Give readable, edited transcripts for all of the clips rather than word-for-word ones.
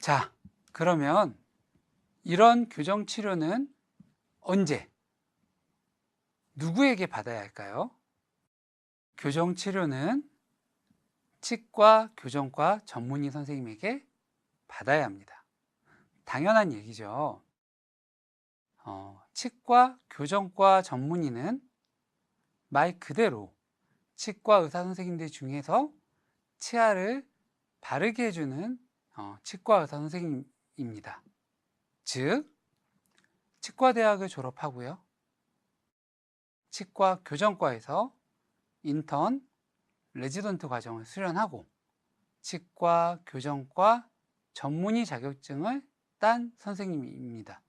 자, 그러면 이런 교정 치료는 언제, 누구에게 받아야 할까요? 교정 치료는 치과 교정과 전문의 선생님에게 받아야 합니다. 당연한 얘기죠. 치과 교정과 전문의는 말 그대로 치과 의사 선생님들 중에서 치아를 바르게 해주는 치과 의사 선생님입니다. 즉, 치과대학을 졸업하고요, 치과 교정과에서 인턴, 레지던트 과정을 수련하고 치과 교정과 전문의 자격증을 딴 선생님입니다.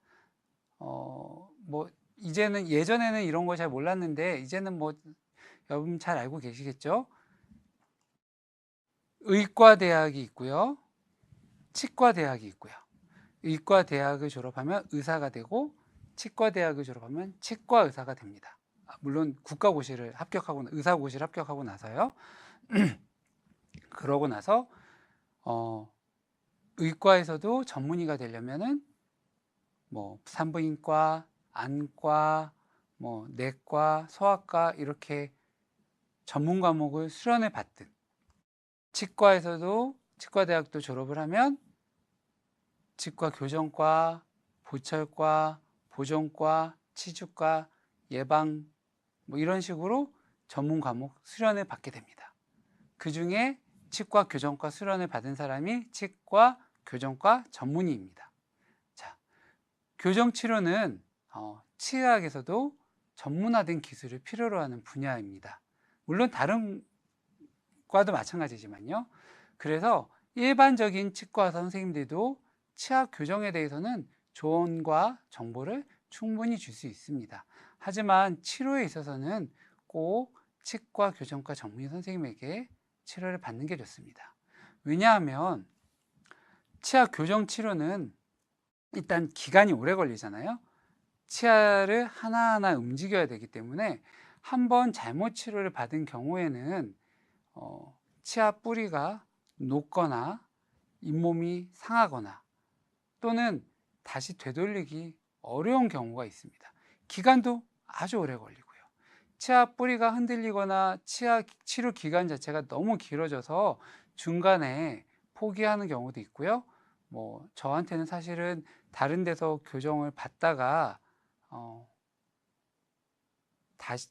이제는, 예전에는 이런 거 잘 몰랐는데 이제는 여러분 잘 알고 계시겠죠? 의과대학이 있고요, 치과대학이 있고요. 의과대학을 졸업하면 의사가 되고 치과대학을 졸업하면 치과 의사가 됩니다. 물론 국가고시를 합격하고, 의사고시를 합격하고 나서요. 그러고 나서 의과에서도 전문의가 되려면은 산부인과, 안과, 내과, 소아과 이렇게 전문 과목을 수련을 받든, 치과에서도 치과대학도 졸업을 하면 치과 교정과, 보철과, 보정과, 치주과, 예방 이런 식으로 전문 과목 수련을 받게 됩니다. 그 중에 치과 교정과 수련을 받은 사람이 치과 교정과 전문의입니다. 자, 교정 치료는 치의학에서도 전문화된 기술을 필요로 하는 분야입니다. 물론 다른 과도 마찬가지지만요. 그래서 일반적인 치과 의사 선생님들도 치아 교정에 대해서는 조언과 정보를 충분히 줄 수 있습니다. 하지만 치료에 있어서는 꼭 치과 교정과 전문의 선생님에게 치료를 받는 게 좋습니다. 왜냐하면 치아 교정 치료는 일단 기간이 오래 걸리잖아요. 치아를 하나하나 움직여야 되기 때문에 한번 잘못 치료를 받은 경우에는 치아 뿌리가 녹거나 잇몸이 상하거나 또는 다시 되돌리기 어려운 경우가 있습니다. 기간도 아주 오래 걸리고요. 치아 뿌리가 흔들리거나 치아 치료 기간 자체가 너무 길어져서 중간에 포기하는 경우도 있고요. 저한테는 사실은 다른 데서 교정을 받다가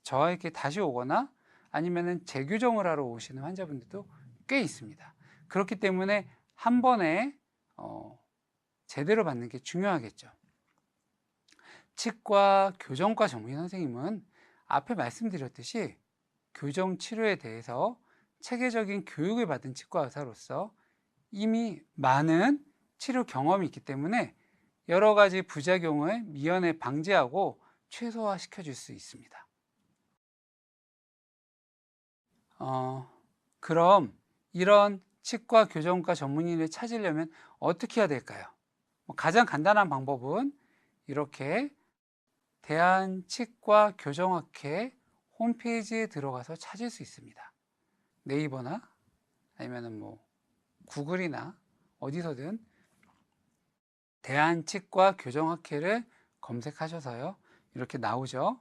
저에게 다시 오거나 아니면은 재교정을 하러 오시는 환자분들도 꽤 있습니다. 그렇기 때문에 한 번에 제대로 받는 게 중요하겠죠. 치과 교정과 전문의 선생님은 앞에 말씀드렸듯이 교정 치료에 대해서 체계적인 교육을 받은 치과 의사로서 이미 많은 치료 경험이 있기 때문에 여러 가지 부작용을 미연에 방지하고 최소화시켜 줄 수 있습니다. 그럼 이런 치과 교정과 전문의를 찾으려면 어떻게 해야 될까요? 가장 간단한 방법은 이렇게 대한치과교정학회 홈페이지에 들어가서 찾을 수 있습니다. 네이버나 아니면 구글이나 어디서든 대한치과교정학회를 검색하셔서요, 이렇게 나오죠.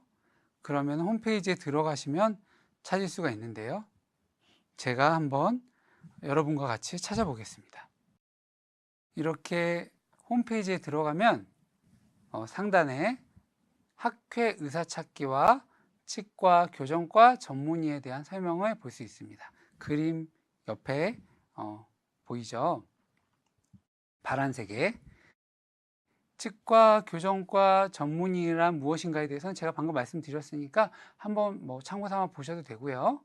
그러면 홈페이지에 들어가시면 찾을 수가 있는데요, 제가 한번 여러분과 같이 찾아보겠습니다. 이렇게 홈페이지에 들어가면 상단에 학회 의사찾기와 치과 교정과 전문의에 대한 설명을 볼 수 있습니다. 그림 옆에 보이죠? 파란색에. 치과 교정과 전문의란 무엇인가에 대해서는 제가 방금 말씀드렸으니까 한번 참고 삼아 보셔도 되고요.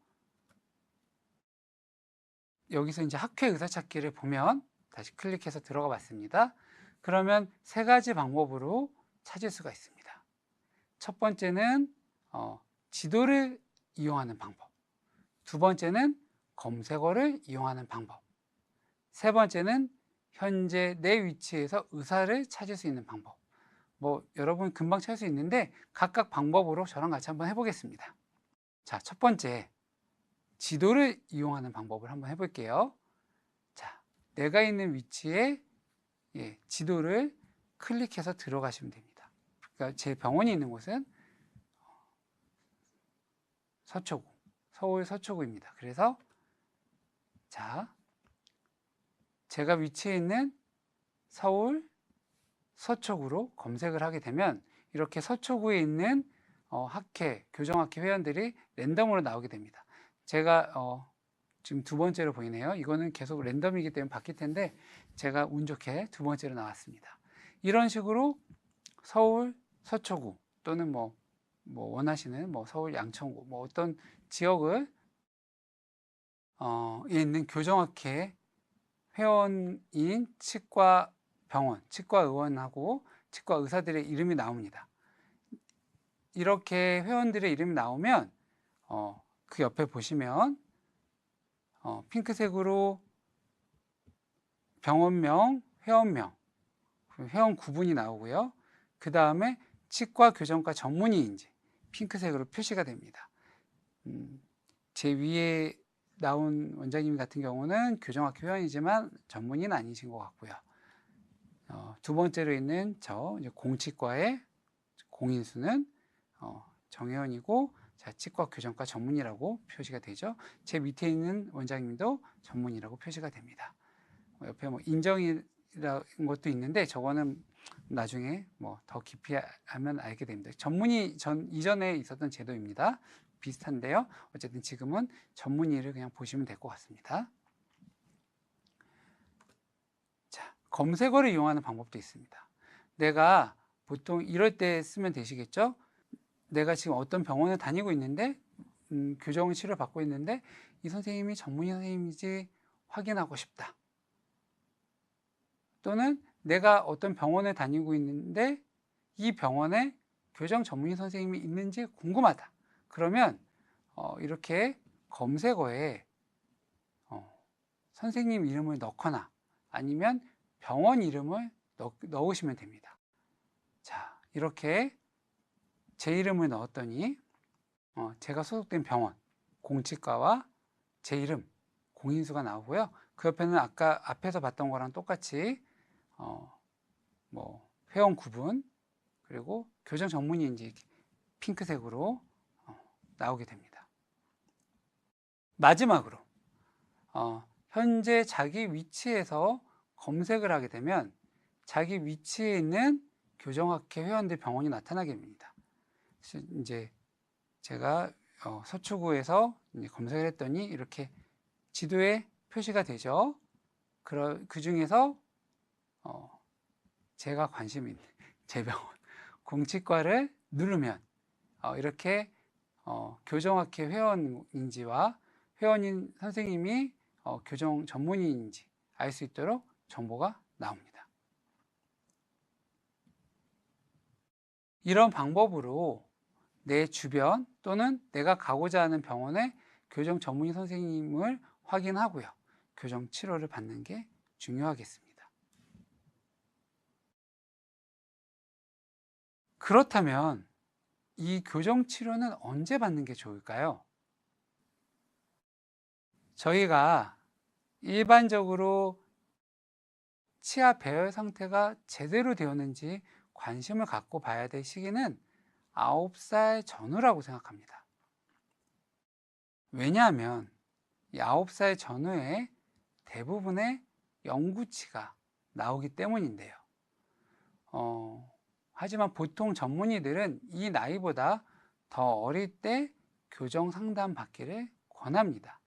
여기서 이제 학회 의사찾기를 보면 다시 클릭해서 들어가 봤습니다. 그러면 세 가지 방법으로 찾을 수가 있습니다. 첫 번째는 지도를 이용하는 방법, 두 번째는 검색어를 이용하는 방법, 세 번째는 현재 내 위치에서 의사를 찾을 수 있는 방법. 여러분 금방 찾을 수 있는데 각각 방법으로 저랑 같이 한번 해보겠습니다. 자, 첫 번째, 지도를 이용하는 방법을 한번 해볼게요. 자, 내가 있는 위치에 지도를 클릭해서 들어가시면 됩니다. 그러니까 제 병원이 있는 곳은 서초구, 서울 서초구입니다. 그래서 자, 제가 위치해 있는 서울 서초구로 검색을 하게 되면 이렇게 서초구에 있는 학회, 교정학회 회원들이 랜덤으로 나오게 됩니다. 제가 지금 두 번째로 보이네요. 이거는 계속 랜덤이기 때문에 바뀔 텐데 제가 운 좋게 두 번째로 나왔습니다. 이런 식으로 서울 서초구 또는 뭐 원하시는 서울 양천구 어떤 지역을 있는 교정학회 회원인 치과 병원, 치과 의원하고 치과 의사들의 이름이 나옵니다. 이렇게 회원들의 이름이 나오면 그 옆에 보시면 핑크색으로 병원명, 회원명, 회원 구분이 나오고요. 그 다음에 치과 교정과 전문의인지 핑크색으로 표시가 됩니다. 제 위에 나온 원장님 같은 경우는 교정학회 회원이지만 전문의는 아니신 것 같고요. 두 번째로 있는 이제 공치과의 공인수는 정회원이고 치과 교정과 전문의라고 표시가 되죠. 제 밑에 있는 원장님도 전문의라고 표시가 됩니다. 옆에 인정이라는 것도 있는데 저거는 나중에 더 깊이 하면 알게 됩니다. 전문의 이전에 있었던 제도입니다. 비슷한데요. 어쨌든 지금은 전문의를 그냥 보시면 될 것 같습니다. 자, 검색어를 이용하는 방법도 있습니다. 내가 보통 이럴 때 쓰면 되시겠죠? 내가 지금 어떤 병원에 다니고 있는데 교정 치료를 받고 있는데 이 선생님이 전문의 선생님인지 확인하고 싶다. 또는 내가 어떤 병원에 다니고 있는데 이 병원에 교정 전문의 선생님이 있는지 궁금하다. 그러면 이렇게 검색어에 선생님 이름을 넣거나 아니면 병원 이름을 넣으시면 됩니다. 자, 이렇게 제 이름을 넣었더니 제가 소속된 병원, 공치과와 제 이름, 공인수가 나오고요. 그 옆에는 아까 앞에서 봤던 거랑 똑같이 회원 구분 그리고 교정 전문의인지 핑크색으로 나오게 됩니다. 마지막으로 현재 자기 위치에서 검색을 하게 되면 자기 위치에 있는 교정학회 회원들 병원이 나타나게 됩니다. 이제 제가 서초구에서 검색을 했더니 이렇게 지도에 표시가 되죠. 그 중에서 제가 관심 있는 제 병원 공치과를 누르면 이렇게 교정학회 회원인지와 회원인 선생님이 교정 전문의인지 알 수 있도록 정보가 나옵니다. 이런 방법으로 내 주변 또는 내가 가고자 하는 병원의 교정 전문의 선생님을 확인하고요. 교정 치료를 받는 게 중요하겠습니다. 그렇다면 이 교정 치료는 언제 받는 게 좋을까요? 저희가 일반적으로 치아 배열 상태가 제대로 되었는지 관심을 갖고 봐야 될 시기는 9살 전후라고 생각합니다. 왜냐하면 이 9살 전후에 대부분의 영구치가 나오기 때문인데요. 하지만 보통 전문의들은 이 나이보다 더 어릴 때 교정 상담 받기를 권합니다.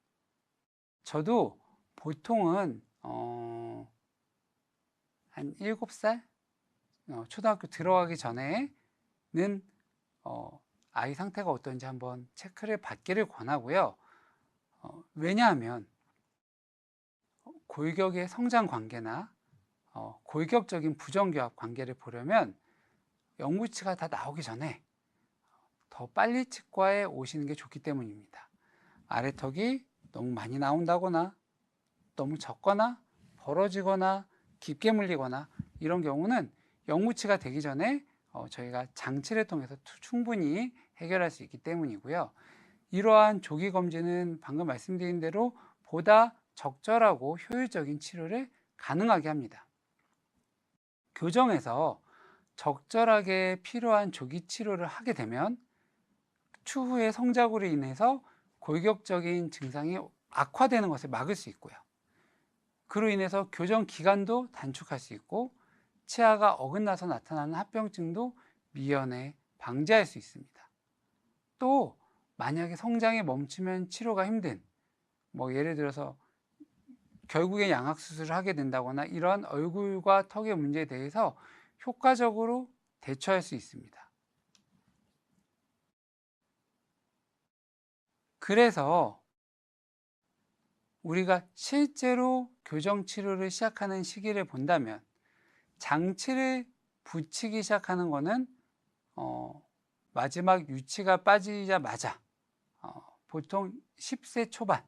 저도 보통은 한 7살? 초등학교 들어가기 전에는 아이 상태가 어떤지 한번 체크를 받기를 권하고요. 왜냐하면 골격의 성장 관계나 골격적인 부정교합 관계를 보려면 영구치가 다 나오기 전에 더 빨리 치과에 오시는 게 좋기 때문입니다. 아래턱이 너무 많이 나온다거나 너무 적거나 벌어지거나 깊게 물리거나 이런 경우는 영구치가 되기 전에 저희가 장치를 통해서 충분히 해결할 수 있기 때문이고요. 이러한 조기 검진은 방금 말씀드린 대로 보다 적절하고 효율적인 치료를 가능하게 합니다. 교정에서 적절하게 필요한 조기 치료를 하게 되면 추후에 성장으로 인해서 골격적인 증상이 악화되는 것을 막을 수 있고요. 그로 인해서 교정 기간도 단축할 수 있고 치아가 어긋나서 나타나는 합병증도 미연에 방지할 수 있습니다. 또 만약에 성장이 멈추면 치료가 힘든, 예를 들어서 결국에 양악수술을 하게 된다거나 이러한 얼굴과 턱의 문제에 대해서 효과적으로 대처할 수 있습니다. 그래서 우리가 실제로 교정 치료를 시작하는 시기를 본다면 장치를 붙이기 시작하는 것은 마지막 유치가 빠지자마자 보통 10세 초반,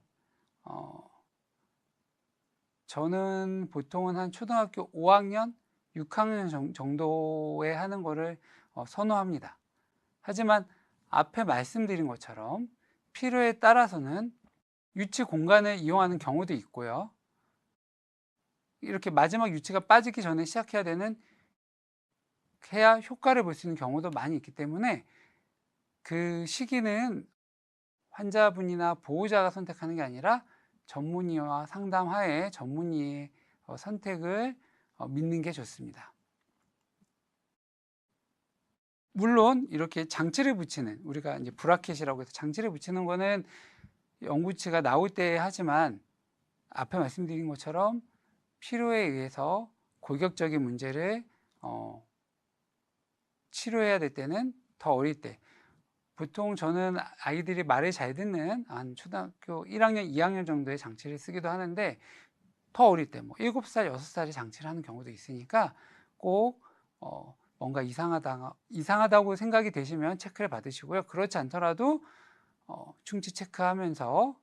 저는 보통은 한 초등학교 5학년, 6학년 정도에 하는 것을 선호합니다. 하지만 앞에 말씀드린 것처럼 필요에 따라서는 유치 공간을 이용하는 경우도 있고요. 이렇게 마지막 유치가 빠지기 전에 시작해야 해야 효과를 볼 수 있는 경우도 많이 있기 때문에 그 시기는 환자분이나 보호자가 선택하는 게 아니라 전문의와 상담하에 전문의의 선택을 믿는 게 좋습니다. 물론 이렇게 장치를 붙이는, 우리가 이제 브라켓이라고 해서 장치를 붙이는 거는 영구치가 나올 때 하지만 앞에 말씀드린 것처럼 필요에 의해서 골격적인 문제를 치료해야 될 때는 더 어릴 때, 보통 저는 아이들이 말을 잘 듣는 한 초등학교 1학년, 2학년 정도의 장치를 쓰기도 하는데 더 어릴 때 7살, 6살이 장치를 하는 경우도 있으니까 꼭 뭔가 이상하다고 생각이 되시면 체크를 받으시고요. 그렇지 않더라도 충치 체크하면서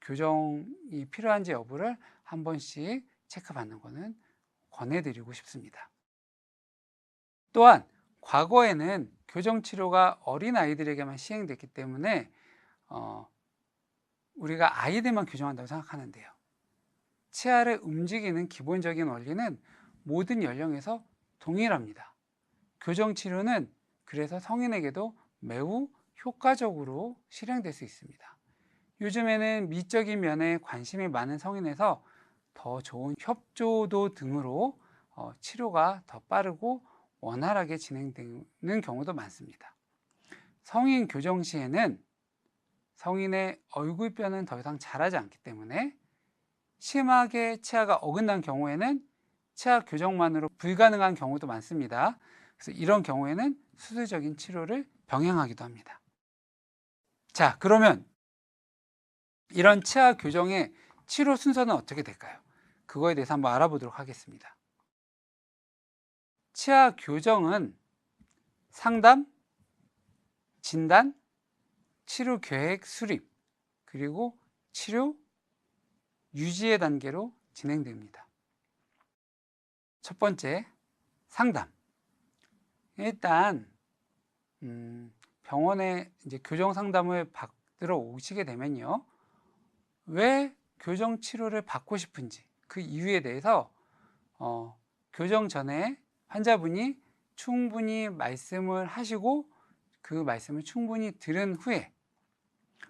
교정이 필요한지 여부를 한 번씩 체크받는 것은 권해드리고 싶습니다. 또한 과거에는 교정치료가 어린 아이들에게만 시행됐기 때문에 우리가 아이들만 교정한다고 생각하는데요. 치아를 움직이는 기본적인 원리는 모든 연령에서 동일합니다. 교정치료는 그래서 성인에게도 매우 효과적으로 실행될 수 있습니다. 요즘에는 미적인 면에 관심이 많은 성인에서 더 좋은 협조도 등으로 치료가 더 빠르고 원활하게 진행되는 경우도 많습니다. 성인 교정 시에는 성인의 얼굴뼈는 더 이상 자라지 않기 때문에 심하게 치아가 어긋난 경우에는 치아 교정만으로 불가능한 경우도 많습니다. 그래서 이런 경우에는 수술적인 치료를 병행하기도 합니다. 자, 그러면 이런 치아 교정의 치료 순서는 어떻게 될까요? 그거에 대해서 한번 알아보도록 하겠습니다. 치아 교정은 상담, 진단, 치료 계획 수립, 그리고 치료, 유지의 단계로 진행됩니다. 첫 번째, 상담. 일단 병원에 이제 교정 상담을 받으러 오시게 되면요, 왜 교정 치료를 받고 싶은지 그 이유에 대해서 교정 전에 환자분이 충분히 말씀을 하시고 그 말씀을 충분히 들은 후에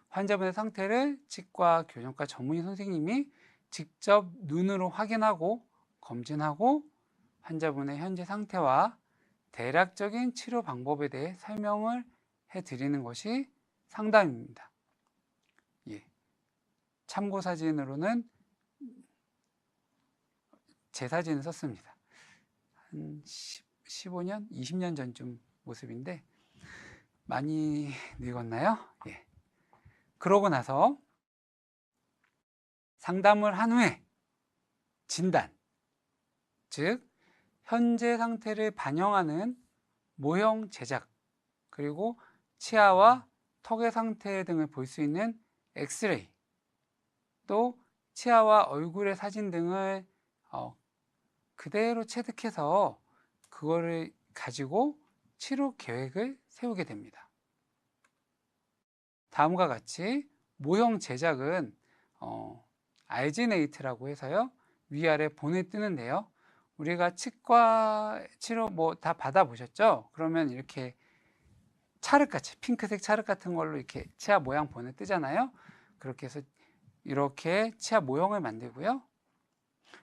환자분의 상태를 치과 교정과 전문의 선생님이 직접 눈으로 확인하고 검진하고 환자분의 현재 상태와 대략적인 치료 방법에 대해 설명을 해드리는 것이 상담입니다. 참고 사진으로는 제 사진을 썼습니다. 한 15년, 20년 전쯤 모습인데 많이 늙었나요? 그러고 나서 상담을 한 후에 진단, 즉 현재 상태를 반영하는 모형 제작, 그리고 치아와 턱의 상태 등을 볼 수 있는 엑스레이, 또 치아와 얼굴의 사진 등을 그대로 체득해서 그거를 가지고 치료 계획을 세우게 됩니다. 다음과 같이 모형 제작은 알지네이트라고 해서요, 위아래 본을 뜨는데요, 우리가 치과 치료 뭐 다 받아보셨죠? 그러면 이렇게 찰흙같이 핑크색 찰흙 같은 걸로 이렇게 치아 모양 본을 뜨잖아요. 그렇게 해서 이렇게 치아 모형을 만들고요.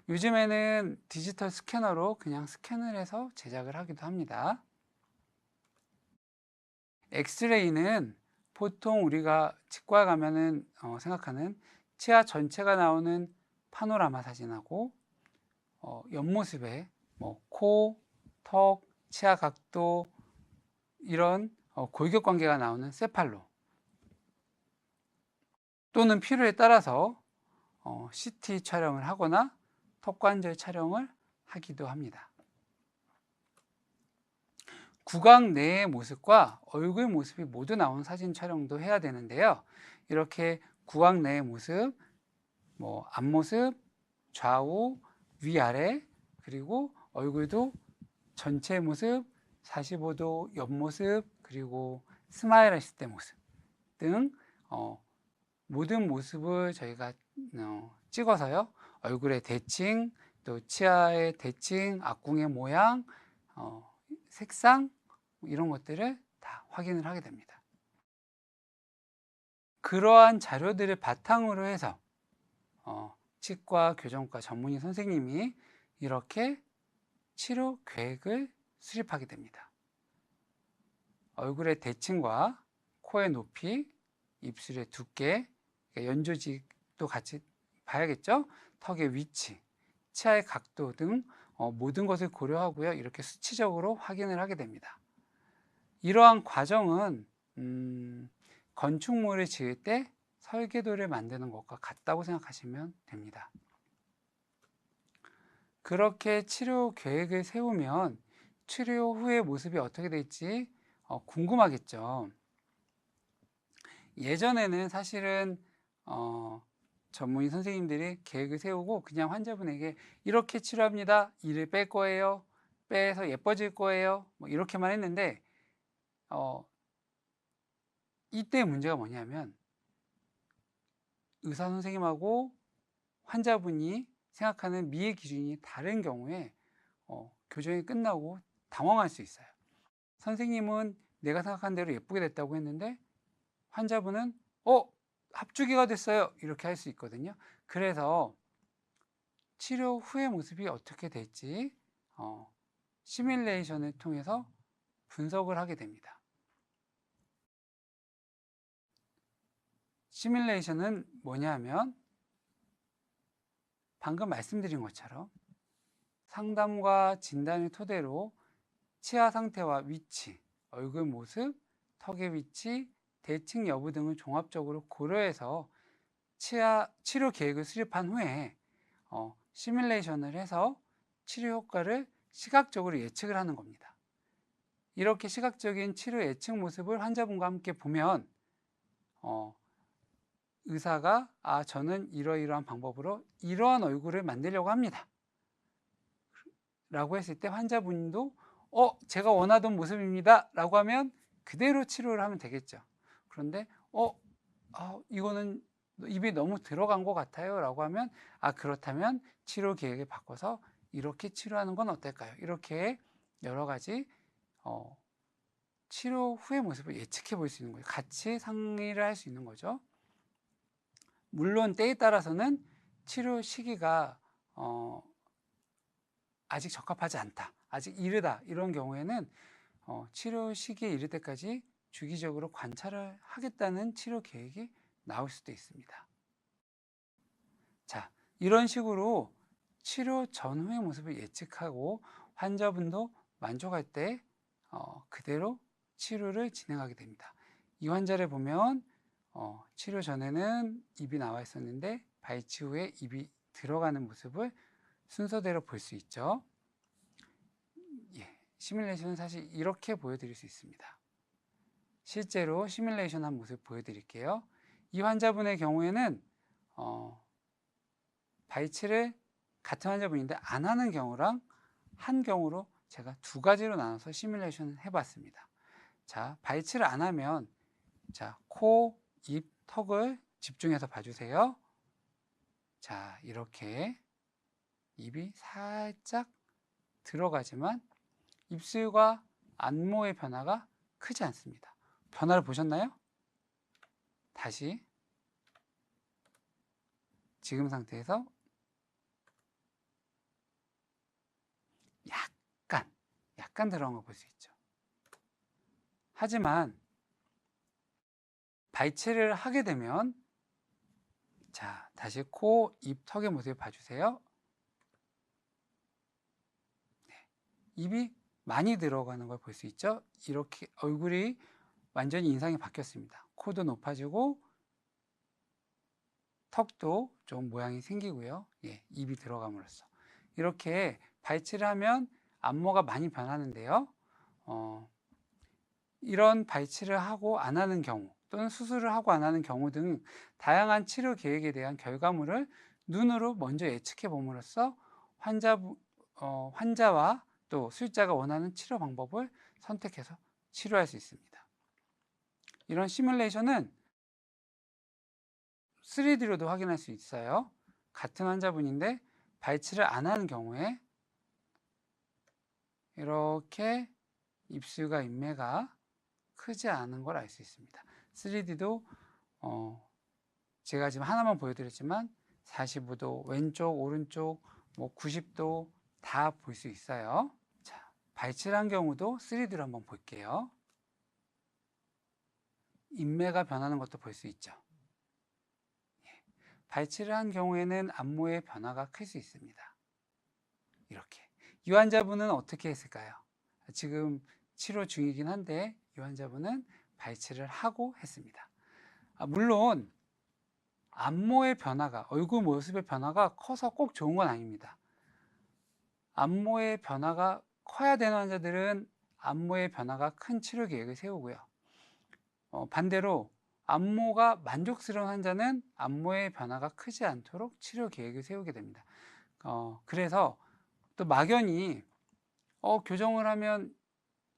요즘에는 디지털 스캐너로 그냥 스캔을 해서 제작을 하기도 합니다. 엑스레이는 보통 우리가 치과에 가면은 생각하는 치아 전체가 나오는 파노라마 사진하고 옆모습에 뭐 코, 턱, 치아 각도 이런 골격 관계가 나오는 세팔로 또는 필요에 따라서 CT 촬영을 하거나 턱관절 촬영을 하기도 합니다. 구강 내의 모습과 얼굴 모습이 모두 나온 사진 촬영도 해야 되는데요. 이렇게 구강 내의 모습, 뭐 앞모습, 좌우, 위아래, 그리고 얼굴도 전체 모습, 45도 옆모습, 그리고 스마일 했을 때 모습 등 모든 모습을 저희가 찍어서요. 얼굴의 대칭, 또 치아의 대칭, 악궁의 모양, 색상 이런 것들을 다 확인을 하게 됩니다. 그러한 자료들을 바탕으로 해서 치과 교정과 전문의 선생님이 이렇게 치료 계획을 수립하게 됩니다. 얼굴의 대칭과 코의 높이, 입술의 두께, 연조직도 같이 봐야겠죠? 턱의 위치, 치아의 각도 등 모든 것을 고려하고요. 이렇게 수치적으로 확인을 하게 됩니다. 이러한 과정은 건축물을 지을 때 설계도를 만드는 것과 같다고 생각하시면 됩니다. 그렇게 치료 계획을 세우면 치료 후의 모습이 어떻게 될지 궁금하겠죠. 예전에는 사실은 전문의 선생님들이 계획을 세우고 그냥 환자분에게 이렇게 치료합니다. 이를 뺄 거예요. 빼서 예뻐질 거예요. 뭐 이렇게만 했는데 이때 문제가 뭐냐면 의사 선생님하고 환자분이 생각하는 미의 기준이 다른 경우에 교정이 끝나고 당황할 수 있어요. 선생님은 내가 생각한 대로 예쁘게 됐다고 했는데 환자분은 합주기가 됐어요 이렇게 할 수 있거든요. 그래서 치료 후의 모습이 어떻게 될지 시뮬레이션을 통해서 분석을 하게 됩니다. 시뮬레이션은 뭐냐 하면 방금 말씀드린 것처럼 상담과 진단을 토대로 치아 상태와 위치, 얼굴 모습, 턱의 위치, 대칭 여부 등을 종합적으로 고려해서 치료 계획을 수립한 후에 시뮬레이션을 해서 치료 효과를 시각적으로 예측을 하는 겁니다. 이렇게 시각적인 치료 예측 모습을 환자분과 함께 보면 의사가 저는 이러이러한 방법으로 이러한 얼굴을 만들려고 합니다 라고 했을 때 환자분도 제가 원하던 모습입니다 라고 하면 그대로 치료를 하면 되겠죠. 그런데 이거는 입이 너무 들어간 것 같아요 라고 하면 그렇다면 치료 계획을 바꿔서 이렇게 치료하는 건 어떨까요? 이렇게 여러 가지 치료 후의 모습을 예측해 볼 수 있는 거예요. 같이 상의를 할 수 있는 거죠. 물론 때에 따라서는 치료 시기가 아직 적합하지 않다, 아직 이르다 이런 경우에는 치료 시기에 이를 때까지 주기적으로 관찰을 하겠다는 치료 계획이 나올 수도 있습니다. 자, 이런 식으로 치료 전후의 모습을 예측하고 환자분도 만족할 때 그대로 치료를 진행하게 됩니다. 이 환자를 보면 치료 전에는 입이 나와 있었는데 발치 후에 입이 들어가는 모습을 순서대로 볼 수 있죠. 시뮬레이션은 사실 이렇게 보여드릴 수 있습니다. 실제로 시뮬레이션 한 모습 보여드릴게요. 이 환자분의 경우에는 발치를 같은 환자분인데 안 하는 경우랑 한 경우로 제가 두 가지로 나눠서 시뮬레이션을 해봤습니다. 자, 발치를 안 하면 코, 입, 턱을 집중해서 봐주세요. 자, 이렇게 입이 살짝 들어가지만 입술과 안모의 변화가 크지 않습니다. 변화를 보셨나요? 다시 지금 상태에서 약간 들어간 거 볼 수 있죠. 하지만 발치를 하게 되면, 자, 다시 코, 입, 턱의 모습을 봐주세요. 네, 입이 많이 들어가는 걸 볼 수 있죠. 이렇게 얼굴이 완전히 인상이 바뀌었습니다. 코도 높아지고 턱도 좀 모양이 생기고요. 예, 입이 들어감으로써 이렇게 발치를 하면 안모가 많이 변하는데요. 이런 발치를 하고 안 하는 경우, 또는 수술을 하고 안 하는 경우 등 다양한 치료 계획에 대한 결과물을 눈으로 먼저 예측해 봄으로써 환자와 또 수술자가 원하는 치료 방법을 선택해서 치료할 수 있습니다. 이런 시뮬레이션은 3D로도 확인할 수 있어요. 같은 환자분인데 발치를 안 하는 경우에 이렇게 입술과 인매가 크지 않은 걸 알 수 있습니다. 3D도 제가 지금 하나만 보여드렸지만 45도, 왼쪽, 오른쪽, 90도 다 볼 수 있어요. 자, 발치를 한 경우도 3D로 한번 볼게요. 인매가 변하는 것도 볼 수 있죠. 발치를 한 경우에는 안모의 변화가 클 수 있습니다. 이렇게. 이 환자분은 어떻게 했을까요? 지금 치료 중이긴 한데 이 환자분은 발치를 하고 했습니다. 물론 안모의 변화가, 얼굴 모습의 변화가 커서 꼭 좋은 건 아닙니다. 안모의 변화가 커야 되는 환자들은 안모의 변화가 큰 치료 계획을 세우고요. 반대로 안모가 만족스러운 환자는 안모의 변화가 크지 않도록 치료 계획을 세우게 됩니다. 그래서 또 막연히 교정을 하면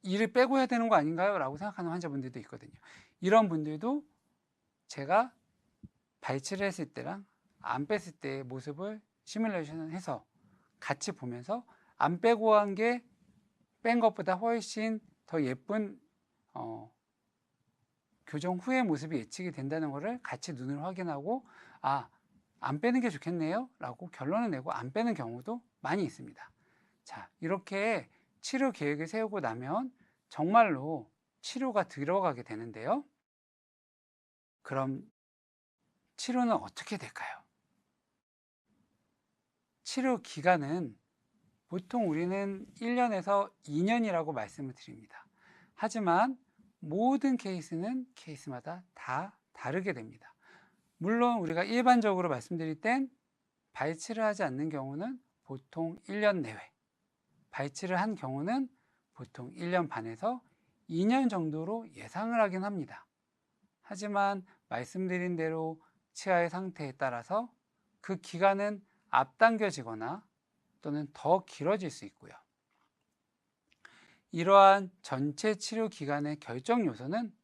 이를 빼고 해야 되는 거 아닌가요? 라고 생각하는 환자분들도 있거든요. 이런 분들도 제가 발치를 했을 때랑 안 뺐을 때의 모습을 시뮬레이션을 해서 같이 보면서 안 빼고 한 게 뺀 것보다 훨씬 더 예쁜 교정 후의 모습이 예측이 된다는 것을 같이 눈으로 확인하고 안 빼는 게 좋겠네요 라고 결론을 내고 안 빼는 경우도 많이 있습니다. 자, 이렇게 치료 계획을 세우고 나면 정말로 치료가 들어가게 되는데요. 그럼 치료는 어떻게 될까요? 치료 기간은 보통 우리는 1년에서 2년이라고 말씀을 드립니다. 하지만 모든 케이스는 케이스마다 다 다르게 됩니다. 물론 우리가 일반적으로 말씀드릴 땐 발치를 하지 않는 경우는 보통 1년 내외, 발치를 한 경우는 보통 1년 반에서 2년 정도로 예상을 하긴 합니다. 하지만 말씀드린 대로 치아의 상태에 따라서 그 기간은 앞당겨지거나 또는 더 길어질 수 있고요. 이러한 전체 치료 기간의 결정 요소는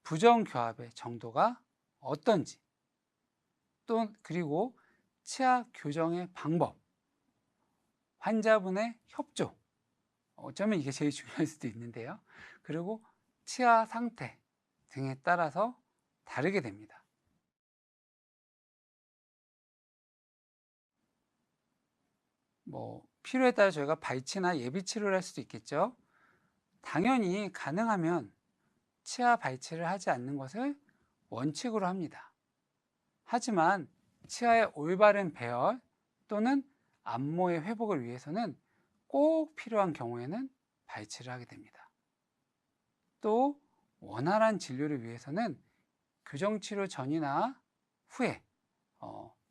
부정교합의 정도가 어떤지, 또 그리고 치아 교정의 방법, 환자분의 협조, 어쩌면 이게 제일 중요할 수도 있는데요. 그리고 치아 상태 등에 따라서 다르게 됩니다. 필요에 따라 저희가 발치나 예비 치료를 할 수도 있겠죠. 당연히 가능하면 치아 발치를 하지 않는 것을 원칙으로 합니다. 하지만 치아의 올바른 배열 또는 안모의 회복을 위해서는 꼭 필요한 경우에는 발치를 하게 됩니다. 또 원활한 진료를 위해서는 교정치료 전이나 후에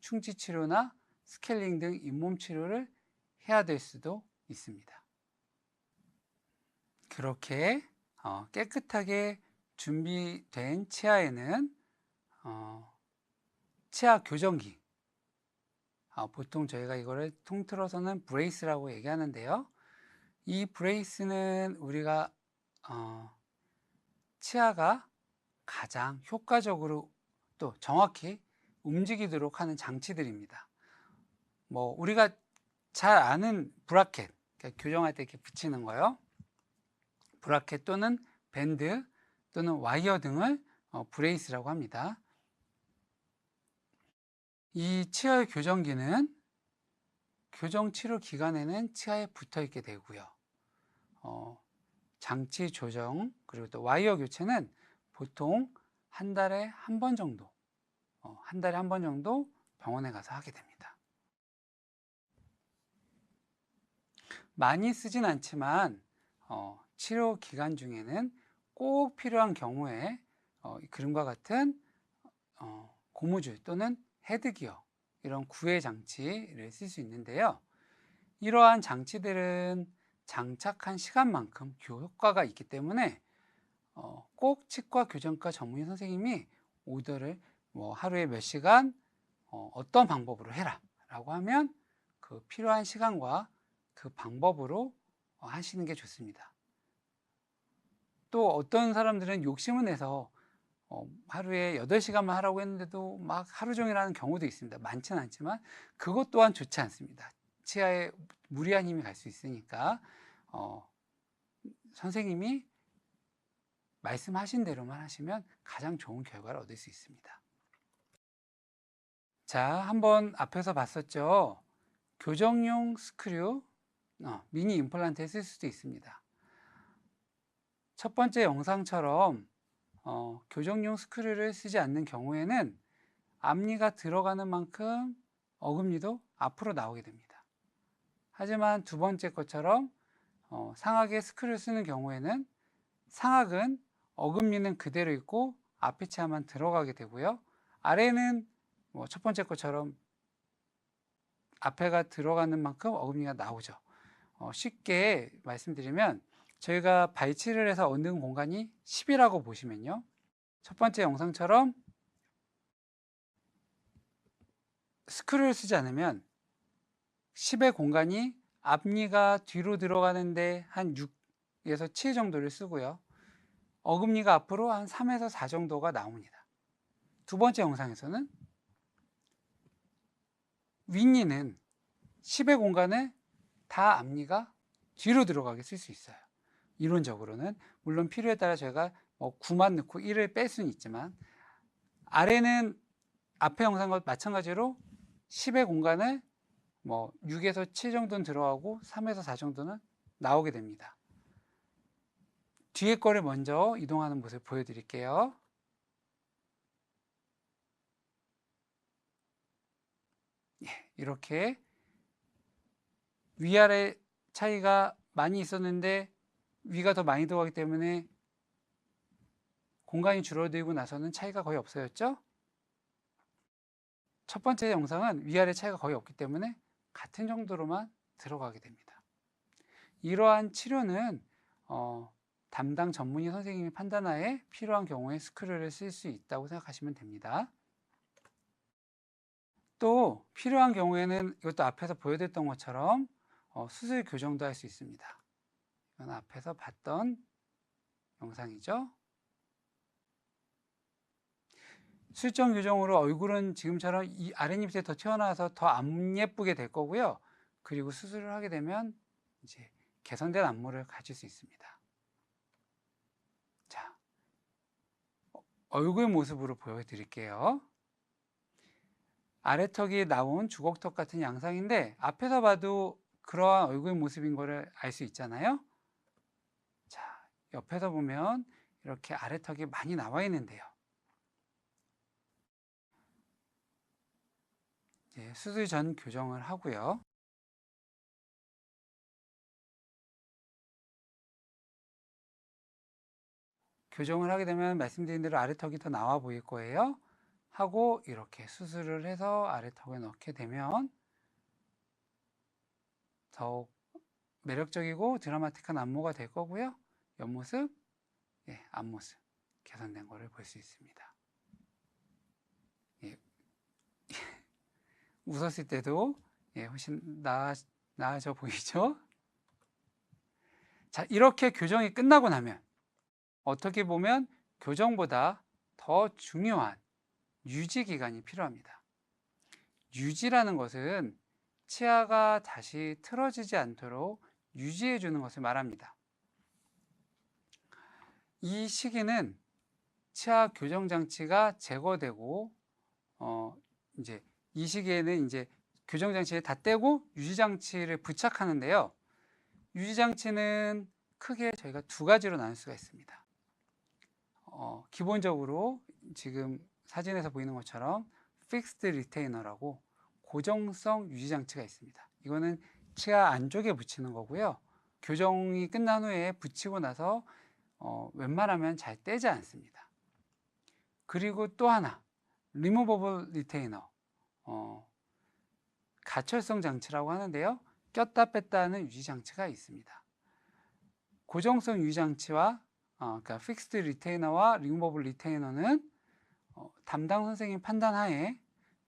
충치치료나 스케일링 등 잇몸 치료를 해야 될 수도 있습니다. 그렇게 깨끗하게 준비된 치아에는 치아 교정기, 보통 저희가 이거를 통틀어서는 브레이스라고 얘기하는데요. 이 브레이스는 우리가 치아가 가장 효과적으로 또 정확히 움직이도록 하는 장치들입니다. 뭐 우리가 잘 아는 브라켓, 그러니까 교정할 때 이렇게 붙이는 거요. 브라켓 또는 밴드 또는 와이어 등을 브레이스라고 합니다. 이 치아의 교정기는 교정 치료 기간에는 치아에 붙어 있게 되고요. 장치 조정 그리고 또 와이어 교체는 보통 한 달에 한 번 정도 병원에 가서 하게 됩니다. 많이 쓰진 않지만 치료 기간 중에는 꼭 필요한 경우에 그림과 같은 고무줄 또는 헤드기어 이런 구해 장치를 쓸 수 있는데요. 이러한 장치들은 장착한 시간만큼 효과가 있기 때문에 꼭 치과 교정과 전문의 선생님이 오더를 하루에 몇 시간 어떤 방법으로 해라 라고 하면 그 필요한 시간과 그 방법으로 하시는 게 좋습니다. 또 어떤 사람들은 욕심을 내서 하루에 8시간만 하라고 했는데도 막 하루 종일 하는 경우도 있습니다. 많지는 않지만 그것 또한 좋지 않습니다. 치아에 무리한 힘이 갈 수 있으니까 선생님이 말씀하신 대로만 하시면 가장 좋은 결과를 얻을 수 있습니다. 자, 한번 앞에서 봤었죠. 교정용 스크류, 미니 임플란트에 쓸 수도 있습니다. 첫 번째 영상처럼 교정용 스크류를 쓰지 않는 경우에는 앞니가 들어가는 만큼 어금니도 앞으로 나오게 됩니다. 하지만 두 번째 것처럼 상악에 스크류를 쓰는 경우에는 상악은 어금니는 그대로 있고 앞에 치아만 들어가게 되고요. 아래는 첫 번째 것처럼 앞에가 들어가는 만큼 어금니가 나오죠. 쉽게 말씀드리면 저희가 발치를 해서 얻는 공간이 10이라고 보시면요. 첫 번째 영상처럼 스크류를 쓰지 않으면 10의 공간이 앞니가 뒤로 들어가는데 한 6에서 7 정도를 쓰고요. 어금니가 앞으로 한 3에서 4 정도가 나옵니다. 두 번째 영상에서는 윗니는 10의 공간을 다 앞니가 뒤로 들어가게 쓸 수 있어요. 이론적으로는 물론 필요에 따라 제가 9만 넣고 1을 뺄 수는 있지만 아래는 앞에 영상과 마찬가지로 10의 공간을 6에서 7 정도는 들어가고 3에서 4 정도는 나오게 됩니다. 뒤에 거를 먼저 이동하는 모습을 보여드릴게요. 이렇게 위아래 차이가 많이 있었는데 위가 더 많이 들어가기 때문에 공간이 줄어들고 나서는 차이가 거의 없어졌죠? 첫 번째 영상은 위아래 차이가 거의 없기 때문에 같은 정도로만 들어가게 됩니다. 이러한 치료는 담당 전문의 선생님이 판단하에 필요한 경우에 스크류를 쓸 수 있다고 생각하시면 됩니다. 또 필요한 경우에는 이것도 앞에서 보여드렸던 것처럼 수술 교정도 할 수 있습니다. 이건 앞에서 봤던 영상이죠. 수정 교정으로 얼굴은 지금처럼 이 아랫입술이 더 튀어나와서 더 안 예쁘게 될 거고요. 그리고 수술을 하게 되면 이제 개선된 앞모를 가질 수 있습니다. 자, 얼굴 모습으로 보여드릴게요. 아래턱이 나온 주걱턱 같은 양상인데 앞에서 봐도 그러한 얼굴 모습인 거를 알 수 있잖아요. 자, 옆에서 보면 이렇게 아래턱이 많이 나와 있는데요. 수술 전 교정을 하고요. 교정을 하게 되면 말씀드린 대로 아래턱이 더 나와 보일 거예요. 하고 이렇게 수술을 해서 아래턱에 넣게 되면 더욱 매력적이고 드라마틱한 안모가 될 거고요. 옆모습, 앞모습 개선된 거를 볼 수 있습니다. 웃었을 때도 훨씬 나아져 보이죠? 자, 이렇게 교정이 끝나고 나면 어떻게 보면 교정보다 더 중요한 유지 기간이 필요합니다. 유지라는 것은 치아가 다시 틀어지지 않도록 유지해 주는 것을 말합니다. 이 시기는 치아 교정 장치가 제거되고 이제 이 시기에는 이제 교정 장치를 다 떼고 유지 장치를 부착하는데요. 유지 장치는 크게 저희가 두 가지로 나눌 수가 있습니다. 기본적으로 지금 사진에서 보이는 것처럼 픽스드 리테이너라고 고정성 유지 장치가 있습니다. 이거는 치아 안쪽에 붙이는 거고요. 교정이 끝난 후에 붙이고 나서 웬만하면 잘 떼지 않습니다. 그리고 또 하나, 리무버블 리테이너, 가철성 장치라고 하는데요. 꼈다 뺐다 하는 유지 장치가 있습니다. 고정성 유지 장치와 그러니까 픽스드 리테이너와 리무버블 리테이너는 담당 선생님 판단하에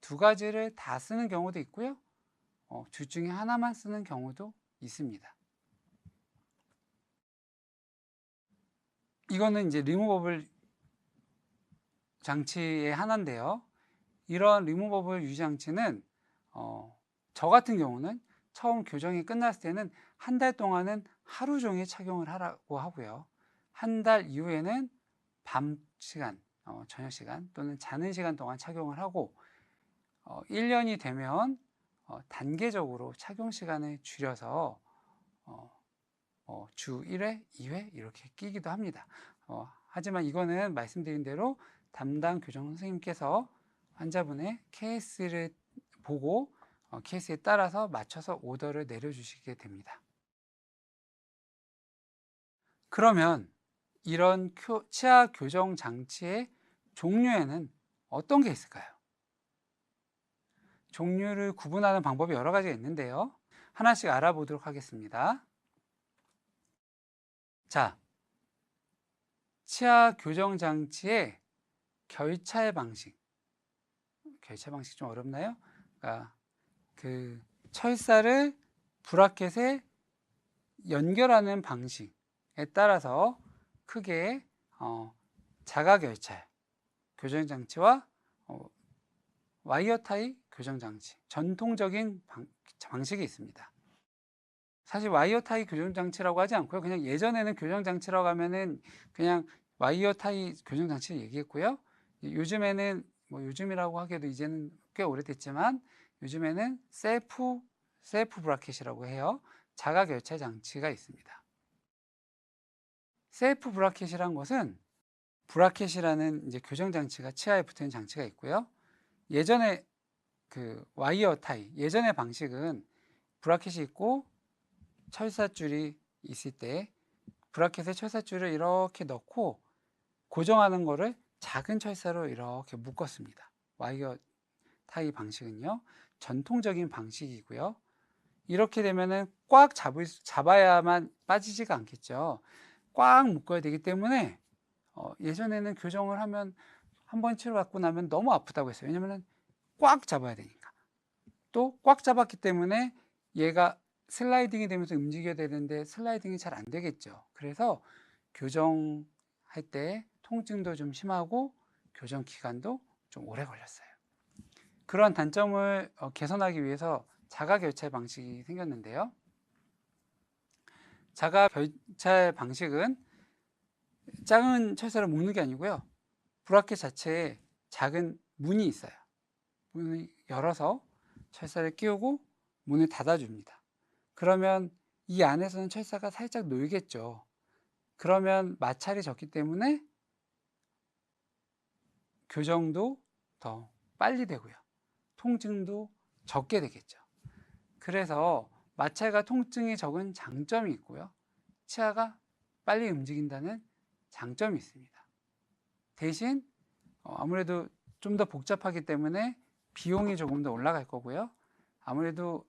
두 가지를 다 쓰는 경우도 있고요. 둘 중에 하나만 쓰는 경우도 있습니다. 이거는 이제 리무버블 장치의 하나인데요. 이런 리무버블 유지 장치는 저 같은 경우는 처음 교정이 끝났을 때는 한 달 동안은 하루 종일 착용을 하라고 하고요. 한 달 이후에는 밤 시간, 저녁 시간 또는 자는 시간 동안 착용을 하고 1년이 되면 단계적으로 착용 시간을 줄여서 주 1회, 2회 이렇게 끼기도 합니다. 하지만 이거는 말씀드린 대로 담당 교정 선생님께서 환자분의 케이스를 보고 케이스에 따라서 맞춰서 오더를 내려주시게 됩니다. 그러면 이런 치아 교정 장치의 종류에는 어떤 게 있을까요? 종류를 구분하는 방법이 여러 가지가 있는데요. 하나씩 알아보도록 하겠습니다. 자, 치아 교정 장치의 결찰 방식. 결찰 방식 좀 어렵나요? 그러니까 그 철사를 브라켓에 연결하는 방식에 따라서 크게 자가 결찰 교정 장치와 와이어 타입 교정 장치, 전통적인 방식이 있습니다. 사실 와이어 타입 교정 장치라고 하지 않고요. 그냥 예전에는 교정 장치라고 하면은 그냥 와이어 타입 교정 장치를 얘기했고요. 요즘에는 뭐 요즘이라고 하기에도 이제는 꽤 오래됐지만 요즘에는 셀프 브라켓이라고 해요. 자가 결찰 장치가 있습니다. 셀프 브라켓이란 것은 브라켓이라는 이제 교정 장치가 치아에 붙는 장치가 있고요. 예전에 그 와이어 타입, 예전의 방식은 브라켓이 있고 철사줄이 있을 때 브라켓에 철사줄을 이렇게 넣고 고정하는 거를 작은 철사로 이렇게 묶었습니다. 와이어 타입 방식은요, 전통적인 방식이고요. 이렇게 되면은 꽉 잡아야만 빠지지가 않겠죠. 꽉 묶어야 되기 때문에 예전에는 교정을 하면 한 번 치료받고 나면 너무 아프다고 했어요. 왜냐면은 꽉 잡아야 되니까. 또 꽉 잡았기 때문에 얘가 슬라이딩이 되면서 움직여야 되는데 슬라이딩이 잘 안 되겠죠. 그래서 교정할 때 통증도 좀 심하고 교정 기간도 좀 오래 걸렸어요. 그런 단점을 개선하기 위해서 자가 결찰 방식이 생겼는데요. 자가 결찰 방식은 작은 철사를 묶는 게 아니고요. 브라켓 자체에 작은 문이 있어요. 문을 열어서 철사를 끼우고 문을 닫아줍니다. 그러면 이 안에서는 철사가 살짝 놀겠죠. 그러면 마찰이 적기 때문에 교정도 더 빨리 되고요. 통증도 적게 되겠죠. 그래서 마찰과 통증이 적은 장점이 있고요. 치아가 빨리 움직인다는 장점이 있습니다. 대신 아무래도 좀 더 복잡하기 때문에 비용이 조금 더 올라갈 거고요. 아무래도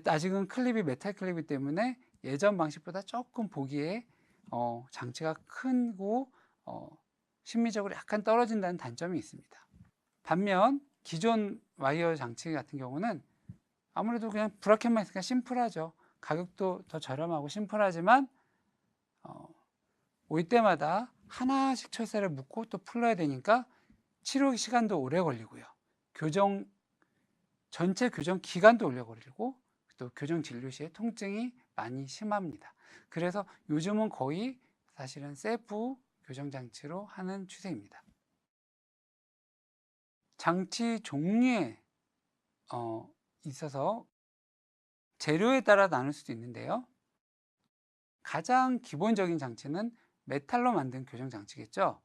아직은 클립이 메탈 클립이기 때문에 예전 방식보다 조금 보기에 장치가 크고 심미적으로 약간 떨어진다는 단점이 있습니다. 반면 기존 와이어 장치 같은 경우는 아무래도 그냥 브라켓만 있으니까 심플하죠. 가격도 더 저렴하고 심플하지만 올 때마다 하나씩 철사를 묶고 또 풀러야 되니까 치료 시간도 오래 걸리고요. 교정 전체 교정 기간도 오래 걸리고 또 교정 진료 시에 통증이 많이 심합니다. 그래서 요즘은 거의 사실은 셀프 교정 장치로 하는 추세입니다. 장치 종류에 있어서 재료에 따라 나눌 수도 있는데요. 가장 기본적인 장치는 메탈로 만든 교정 장치겠죠.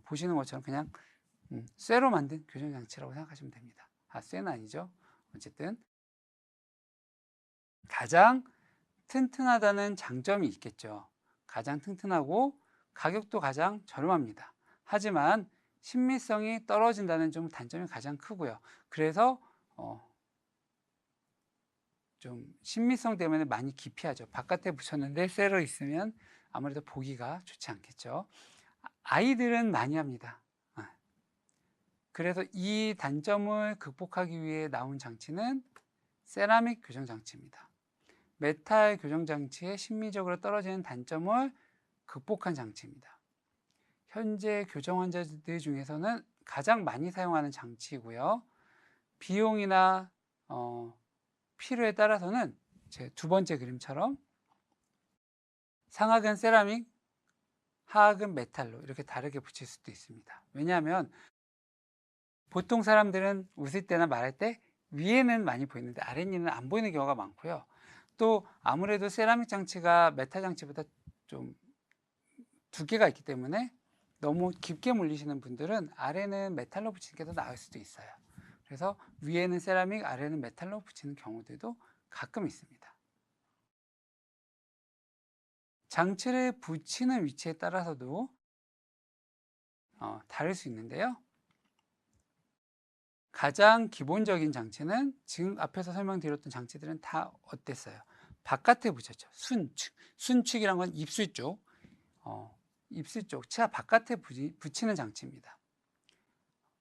보시는 것처럼 그냥 쇠로 만든 교정 장치라고 생각하시면 됩니다. 쇠는 아니죠. 어쨌든 가장 튼튼하다는 장점이 있겠죠. 가장 튼튼하고 가격도 가장 저렴합니다. 하지만 신미성이 떨어진다는 좀 단점이 가장 크고요. 그래서 좀 신미성 때문에 많이 기피하죠. 바깥에 붙였는데 쇠로 있으면 아무래도 보기가 좋지 않겠죠. 아이들은 많이 합니다. 그래서 이 단점을 극복하기 위해 나온 장치는 세라믹 교정 장치입니다. 메탈 교정 장치의 심미적으로 떨어지는 단점을 극복한 장치입니다. 현재 교정 환자들 중에서는 가장 많이 사용하는 장치이고요. 비용이나 필요에 따라서는 제 두 번째 그림처럼 상하근 세라믹, 하악은 메탈로 이렇게 다르게 붙일 수도 있습니다. 왜냐하면 보통 사람들은 웃을 때나 말할 때 위에는 많이 보이는데 아랫니는 안 보이는 경우가 많고요. 또 아무래도 세라믹 장치가 메탈 장치보다 좀 두께가 있기 때문에 너무 깊게 물리시는 분들은 아래는 메탈로 붙이는 게 더 나을 수도 있어요. 그래서 위에는 세라믹, 아래는 메탈로 붙이는 경우들도 가끔 있습니다. 장치를 붙이는 위치에 따라서도 다를 수 있는데요. 가장 기본적인 장치는 지금 앞에서 설명드렸던 장치들은 다 어땠어요? 바깥에 붙였죠. 순축이란 건 입술 쪽, 입술 쪽, 치아 바깥에 붙이는 장치입니다.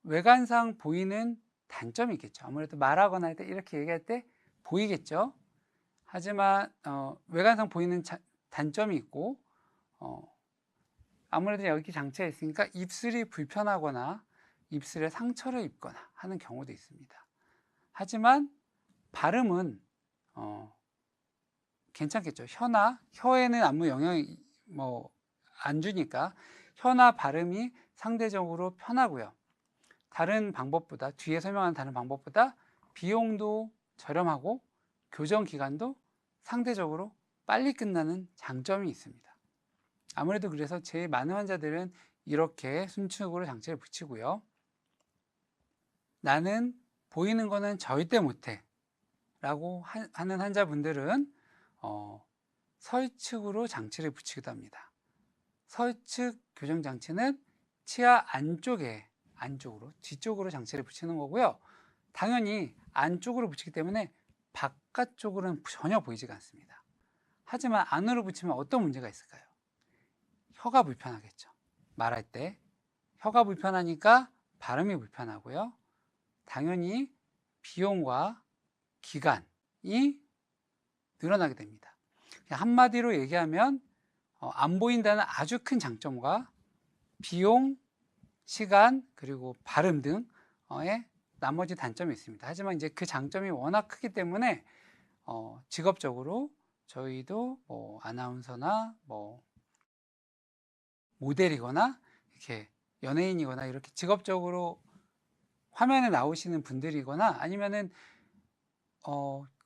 외관상 보이는 단점이 있겠죠. 아무래도 말하거나 할 때 이렇게 얘기할 때 보이겠죠. 하지만 외관상 보이는 단점이 있고 아무래도 여기 장치가 있으니까 입술이 불편하거나 입술에 상처를 입거나 하는 경우도 있습니다. 하지만 발음은 괜찮겠죠. 혀에는 아무 영향이 안 주니까 혀나 발음이 상대적으로 편하고요. 다른 방법보다 뒤에 설명한 다른 방법보다 비용도 저렴하고 교정 기간도 상대적으로 빨리 끝나는 장점이 있습니다. 아무래도 그래서 제일 많은 환자들은 이렇게 순축으로 장치를 붙이고요. 나는 보이는 거는 절대 못해 라고 하는 환자분들은 설측으로 장치를 붙이기도 합니다. 설측 교정 장치는 치아 안쪽으로 뒤쪽으로 장치를 붙이는 거고요. 당연히 안쪽으로 붙이기 때문에 바깥쪽으로는 전혀 보이지가 않습니다. 하지만 안으로 붙이면 어떤 문제가 있을까요? 혀가 불편하겠죠. 말할 때 혀가 불편하니까 발음이 불편하고요. 당연히 비용과 기간이 늘어나게 됩니다. 한마디로 얘기하면 안 보인다는 아주 큰 장점과 비용, 시간, 그리고 발음 등의 나머지 단점이 있습니다. 하지만 이제 그 장점이 워낙 크기 때문에 직업적으로 저희도 아나운서나 모델이거나 이렇게 연예인이거나 이렇게 직업적으로 화면에 나오시는 분들이거나 아니면은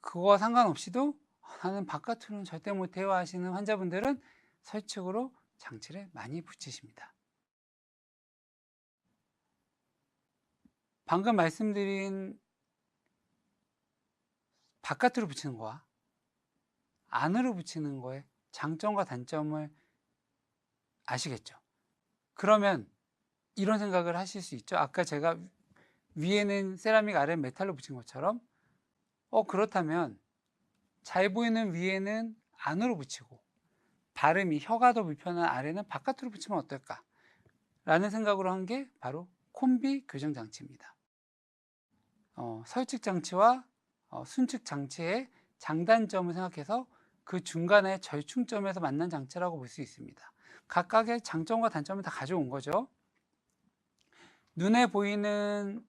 그거와 상관없이도 나는 바깥으로는 절대 못해요 하시는 환자분들은 설측으로 장치를 많이 붙이십니다. 방금 말씀드린 바깥으로 붙이는 거와 안으로 붙이는 거의 장점과 단점을 아시겠죠? 그러면 이런 생각을 하실 수 있죠. 아까 제가 위에는 세라믹, 아래는 메탈로 붙인 것처럼 그렇다면 잘 보이는 위에는 안으로 붙이고 발음이 혀가 더 불편한 아래는 바깥으로 붙이면 어떨까? 라는 생각으로 한 게 바로 콤비 교정 장치입니다. 설측 장치와 순측 장치의 장단점을 생각해서 그 중간에 절충점에서 만난 장치라고 볼 수 있습니다. 각각의 장점과 단점을 다 가져온 거죠. 눈에 보이는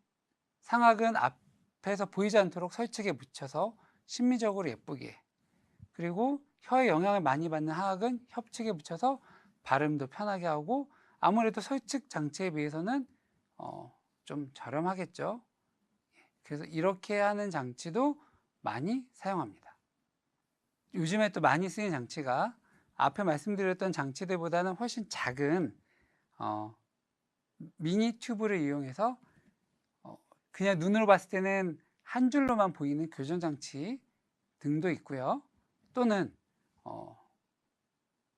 상악은 앞에 앞에서 보이지 않도록 설치게 붙여서 심미적으로 예쁘게, 그리고 혀에 영향을 많이 받는 하악은 협측에 붙여서 발음도 편하게 하고, 아무래도 설측 장치에 비해서는 좀 저렴하겠죠. 그래서 이렇게 하는 장치도 많이 사용합니다. 요즘에 또 많이 쓰이는 장치가 앞에 말씀드렸던 장치들보다는 훨씬 작은 미니 튜브를 이용해서 그냥 눈으로 봤을 때는 한 줄로만 보이는 교정장치 등도 있고요. 또는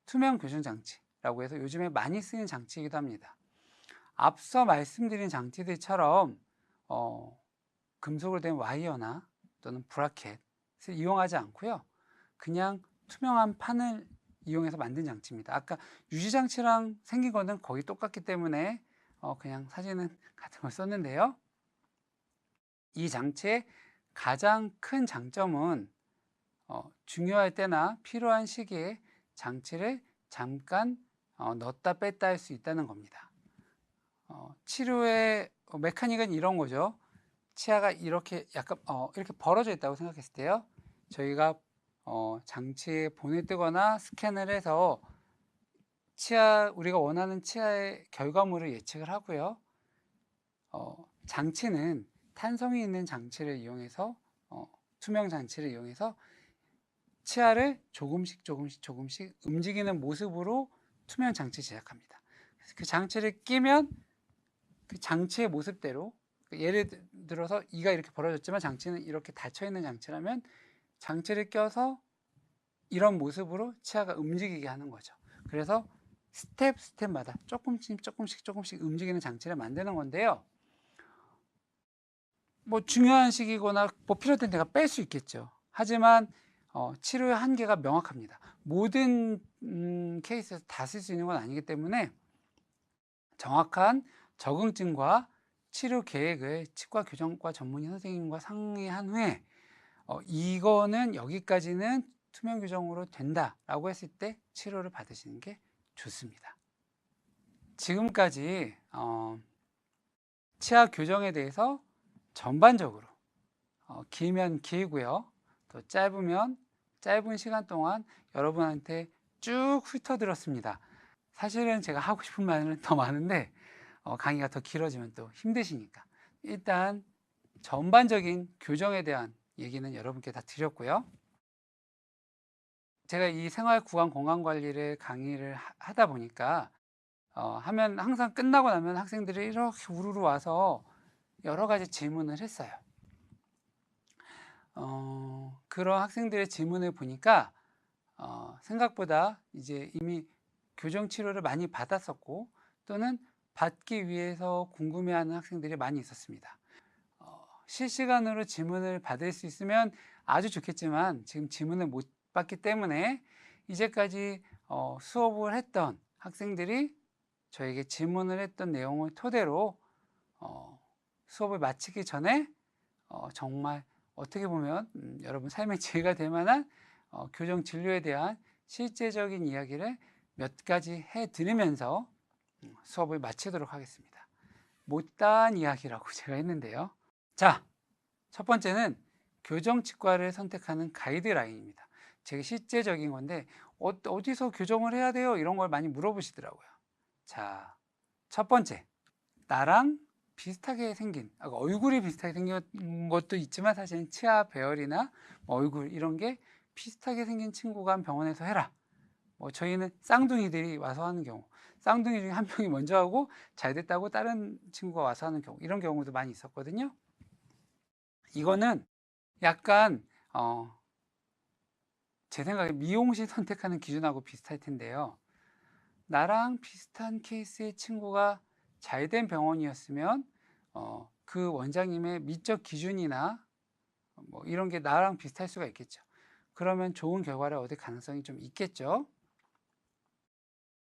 투명 교정장치라고 해서 요즘에 많이 쓰이는 장치이기도 합니다. 앞서 말씀드린 장치들처럼 금속으로 된 와이어나 또는 브라켓을 이용하지 않고요. 그냥 투명한 판을 이용해서 만든 장치입니다. 아까 유지장치랑 생긴 거는 거의 똑같기 때문에 그냥 사진은 같은 걸 썼는데요. 이 장치의 가장 큰 장점은 중요할 때나 필요한 시기에 장치를 잠깐 넣었다 뺐다 할 수 있다는 겁니다. 치료의 메카닉은 이런 거죠. 치아가 이렇게 약간 이렇게 벌어져 있다고 생각했을 때요. 저희가 장치에 본을 뜨거나 스캔을 해서 우리가 원하는 치아의 결과물을 예측을 하고요. 장치는 탄성이 있는 장치를 이용해서 투명 장치를 이용해서 치아를 조금씩 움직이는 모습으로 투명 장치 제작합니다. 그 장치를 끼면 그 장치의 모습대로, 예를 들어서 이가 이렇게 벌어졌지만 장치는 이렇게 닫혀 있는 장치라면 장치를 껴서 이런 모습으로 치아가 움직이게 하는 거죠. 그래서 스텝마다 조금씩 움직이는 장치를 만드는 건데요. 뭐 중요한 시기거나 뭐 필요할 때 내가 뺄 수 있겠죠. 하지만 치료의 한계가 명확합니다. 모든 케이스에서 다 쓸 수 있는 건 아니기 때문에 정확한 적응증과 치료 계획을 치과 교정과 전문의 선생님과 상의한 후에 이거는 여기까지는 투명 교정으로 된다라고 했을 때 치료를 받으시는 게 좋습니다. 지금까지 치아 교정에 대해서 전반적으로 길면 길고요, 또 짧으면 짧은 시간 동안 여러분한테 쭉 훑어드렸습니다. 사실은 제가 하고 싶은 말은 더 많은데 강의가 더 길어지면 또 힘드시니까 일단 전반적인 교정에 대한 얘기는 여러분께 다 드렸고요. 제가 이 생활구강 건강관리를 강의를 하다 보니까 하면 항상 끝나고 나면 학생들이 이렇게 우르르 와서 여러 가지 질문을 했어요. 그런 학생들의 질문을 보니까 생각보다 이제 이미 교정 치료를 많이 받았었고 또는 받기 위해서 궁금해하는 학생들이 많이 있었습니다. 실시간으로 질문을 받을 수 있으면 아주 좋겠지만 지금 질문을 못 받기 때문에 이제까지 수업을 했던 학생들이 저에게 질문을 했던 내용을 토대로 수업을 마치기 전에 정말 어떻게 보면 여러분 삶의 지혜가 될 만한 교정 진료에 대한 실제적인 이야기를 몇 가지 해드리면서 수업을 마치도록 하겠습니다. 못다한 이야기라고 제가 했는데요. 자, 첫 번째는 교정치과를 선택하는 가이드라인입니다. 되게 실제적인 건데 어디서 교정을 해야 돼요? 이런 걸 많이 물어보시더라고요. 자, 첫 번째, 나랑 비슷하게 생긴, 얼굴이 비슷하게 생긴 것도 있지만 사실은 치아 배열이나 얼굴 이런 게 비슷하게 생긴 친구가 병원에서 해라. 저희는 쌍둥이들이 와서 하는 경우, 쌍둥이 중에 한 명이 먼저 하고 잘 됐다고 다른 친구가 와서 하는 경우, 이런 경우도 많이 있었거든요. 이거는 약간 제 생각에 미용실 선택하는 기준하고 비슷할 텐데요. 나랑 비슷한 케이스의 친구가 잘 된 병원이었으면 그 원장님의 미적 기준이나 뭐 이런 게 나랑 비슷할 수가 있겠죠. 그러면 좋은 결과를 얻을 가능성이 좀 있겠죠.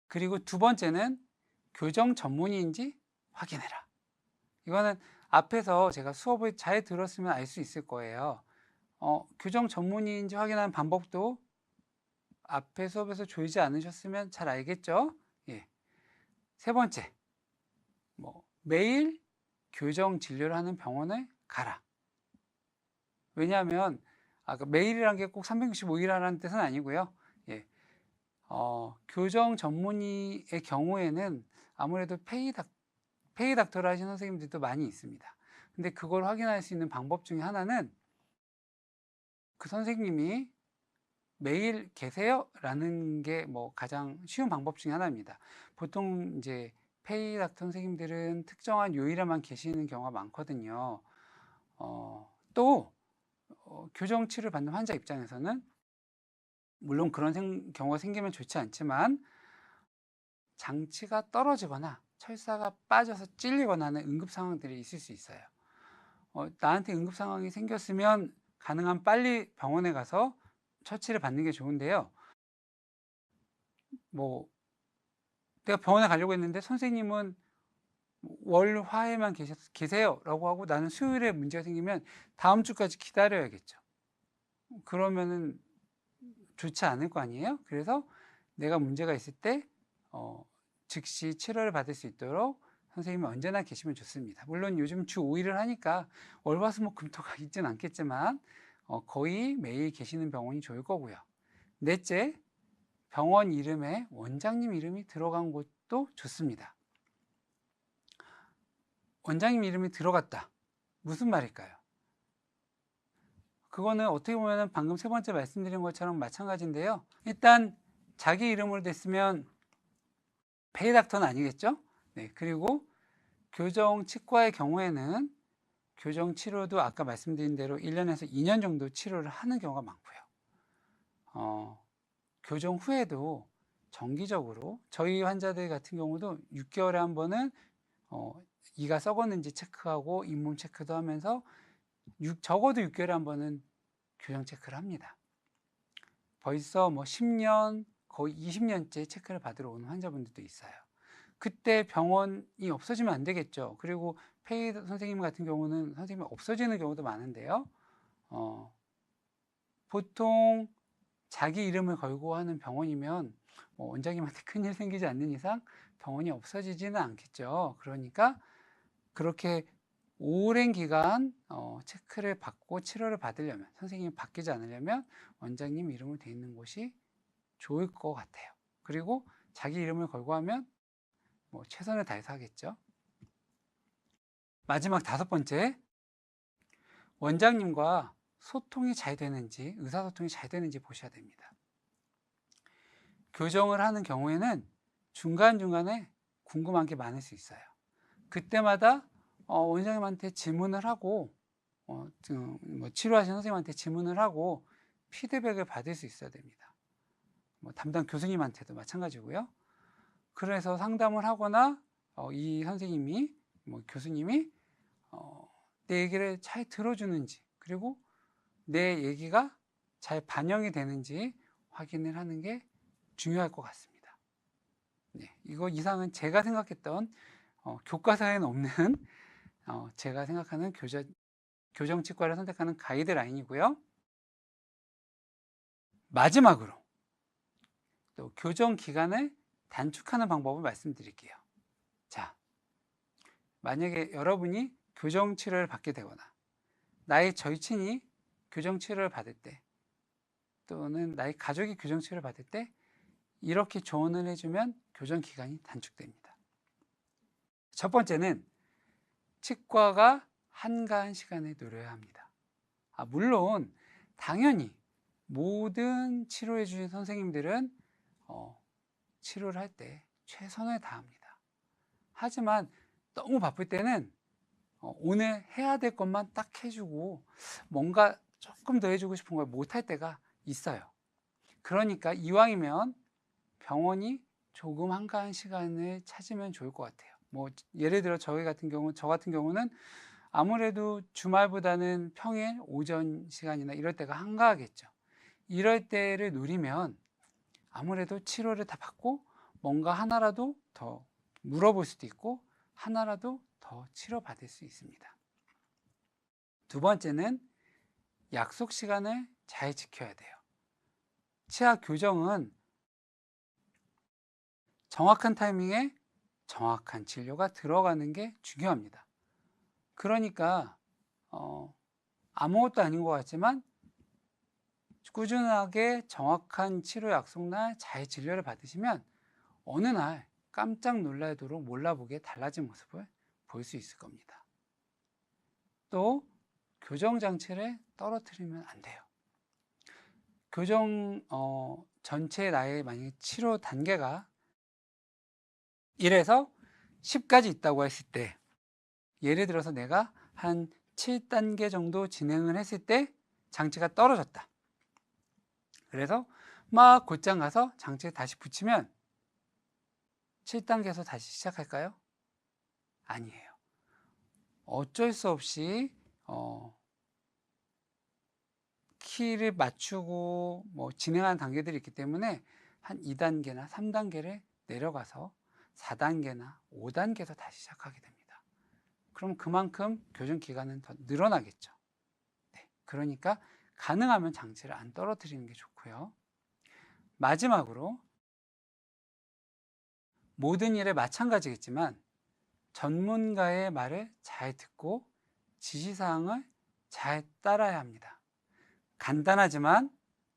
그리고 두 번째는 교정 전문의인지 확인해라. 이거는 앞에서 제가 수업을 잘 들었으면 알 수 있을 거예요. 교정 전문의인지 확인하는 방법도 앞에 수업에서 조이지 않으셨으면 잘 알겠죠. 예. 세 번째, 매일 교정 진료를 하는 병원을 가라. 왜냐하면 매일이란 게 꼭 365일이라는 뜻은 아니고요. 예. 교정 전문의의 경우에는 아무래도 페이 닥터를 하시는 선생님들도 많이 있습니다. 근데 그걸 확인할 수 있는 방법 중에 하나는 그 선생님이 매일 계세요? 라는 게 뭐 가장 쉬운 방법 중에 하나입니다. 보통 이제 페이 닥터 선생님들은 특정한 요일에만 계시는 경우가 많거든요. 또 교정 치료를 받는 환자 입장에서는 물론 그런 경우가 생기면 좋지 않지만 장치가 떨어지거나 철사가 빠져서 찔리거나 하는 응급 상황들이 있을 수 있어요. 나한테 응급 상황이 생겼으면 가능한 빨리 병원에 가서 처치를 받는 게 좋은데요. 뭐 내가 병원에 가려고 했는데 선생님은 월, 화에만 계세요 라고 하고 나는 수요일에 문제가 생기면 다음 주까지 기다려야겠죠. 그러면은 좋지 않을 거 아니에요. 그래서 내가 문제가 있을 때 즉시 치료를 받을 수 있도록 선생님이 언제나 계시면 좋습니다. 물론 요즘 주 5일을 하니까 월화수목금토가 있진 않겠지만 거의 매일 계시는 병원이 좋을 거고요. 넷째, 병원 이름에 원장님 이름이 들어간 곳도 좋습니다. 원장님 이름이 들어갔다. 무슨 말일까요? 그거는 어떻게 보면 방금 세 번째 말씀드린 것처럼 마찬가지인데요. 일단 자기 이름으로 됐으면 페이 닥터는 아니겠죠? 네, 그리고 교정 치과의 경우에는 교정 치료도 아까 말씀드린 대로 1년에서 2년 정도 치료를 하는 경우가 많고요. 교정 후에도 정기적으로 저희 환자들 같은 경우도 6개월에 한 번은 이가 썩었는지 체크하고 잇몸 체크도 하면서 적어도 6개월에 한 번은 교정 체크를 합니다. 벌써 뭐 10년, 거의 20년째 체크를 받으러 오는 환자분들도 있어요. 그때 병원이 없어지면 안 되겠죠. 그리고 페이 선생님 같은 경우는 선생님이 없어지는 경우도 많은데요. 보통 자기 이름을 걸고 하는 병원이면 원장님한테 큰일 생기지 않는 이상 병원이 없어지지는 않겠죠. 그러니까 그렇게 오랜 기간 체크를 받고 치료를 받으려면, 선생님이 바뀌지 않으려면 원장님 이름으로 되어 있는 곳이 좋을 것 같아요. 그리고 자기 이름을 걸고 하면 최선을 다해서 하겠죠. 마지막 다섯 번째, 원장님과 소통이 잘 되는지, 의사소통이 잘 되는지 보셔야 됩니다. 교정을 하는 경우에는 중간중간에 궁금한 게 많을 수 있어요. 그때마다 원장님한테 질문을 하고 치료하신 선생님한테 질문을 하고 피드백을 받을 수 있어야 됩니다. 담당 교수님한테도 마찬가지고요. 그래서 상담을 하거나 이 선생님이 교수님이 내 얘기를 잘 들어주는지, 그리고 내 얘기가 잘 반영이 되는지 확인을 하는 게 중요할 것 같습니다. 네, 이거 이상은 제가 생각했던 교과서에는 없는 제가 생각하는 교정치과를 선택하는 가이드라인이고요. 마지막으로 또 교정 기간을 단축하는 방법을 말씀드릴게요. 자, 만약에 여러분이 교정 치료를 받게 되거나 나의 절친이 교정 치료를 받을 때, 또는 나의 가족이 교정 치료를 받을 때 이렇게 조언을 해주면 교정 기간이 단축됩니다. 첫 번째는 치과가 한가한 시간에 노려야 합니다. 물론 당연히 모든 치료해 주신 선생님들은 치료를 할 때 최선을 다합니다. 하지만 너무 바쁠 때는 오늘 해야 될 것만 딱 해주고 뭔가 조금 더 해주고 싶은 걸 못할 때가 있어요. 그러니까 이왕이면 병원이 조금 한가한 시간을 찾으면 좋을 것 같아요. 예를 들어 저 같은 경우는 아무래도 주말보다는 평일 오전 시간이나 이럴 때가 한가하겠죠. 이럴 때를 노리면 아무래도 치료를 다 받고 뭔가 하나라도 더 물어볼 수도 있고 하나라도 더 치료받을 수 있습니다. 두 번째는 약속 시간을 잘 지켜야 돼요. 치아 교정은 정확한 타이밍에 정확한 진료가 들어가는 게 중요합니다. 그러니까 아무것도 아닌 것 같지만 꾸준하게 정확한 치료 약속날 잘 진료를 받으시면 어느 날 깜짝 놀라도록 몰라보게 달라진 모습을 볼 수 있을 겁니다. 또 교정장치를 떨어뜨리면 안 돼요. 교정 전체 나의 만약에 치료 단계가 1에서 10까지 있다고 했을 때, 예를 들어서 내가 한 7단계 정도 진행을 했을 때 장치가 떨어졌다. 그래서 막 곧장 가서 장치를 다시 붙이면 7단계에서 다시 시작할까요? 아니에요. 어쩔 수 없이 키를 맞추고 진행하는 단계들이 있기 때문에 한 2단계나 3단계를 내려가서 4단계나 5단계에서 다시 시작하게 됩니다. 그럼 그만큼 교정 기간은 더 늘어나겠죠. 네, 그러니까 가능하면 장치를 안 떨어뜨리는 게 좋고요. 마지막으로 모든 일에 마찬가지겠지만 전문가의 말을 잘 듣고 지시사항을 잘 따라야 합니다. 간단하지만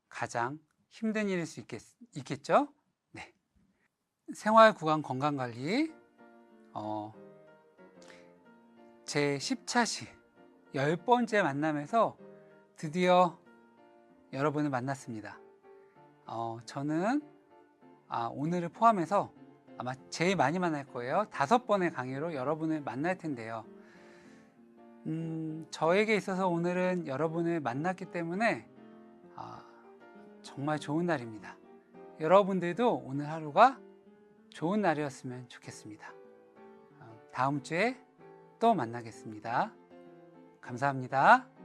가장 힘든 일일 수 있겠죠? 네. 생활구강 건강관리 제 10차시 10번째 만남에서 드디어 여러분을 만났습니다. 저는 오늘을 포함해서 아마 제일 많이 만날 거예요. 5번의 강의로 여러분을 만날 텐데요. 저에게 있어서 오늘은 여러분을 만났기 때문에 정말 좋은 날입니다. 여러분들도 오늘 하루가 좋은 날이었으면 좋겠습니다. 다음 주에 또 만나겠습니다. 감사합니다.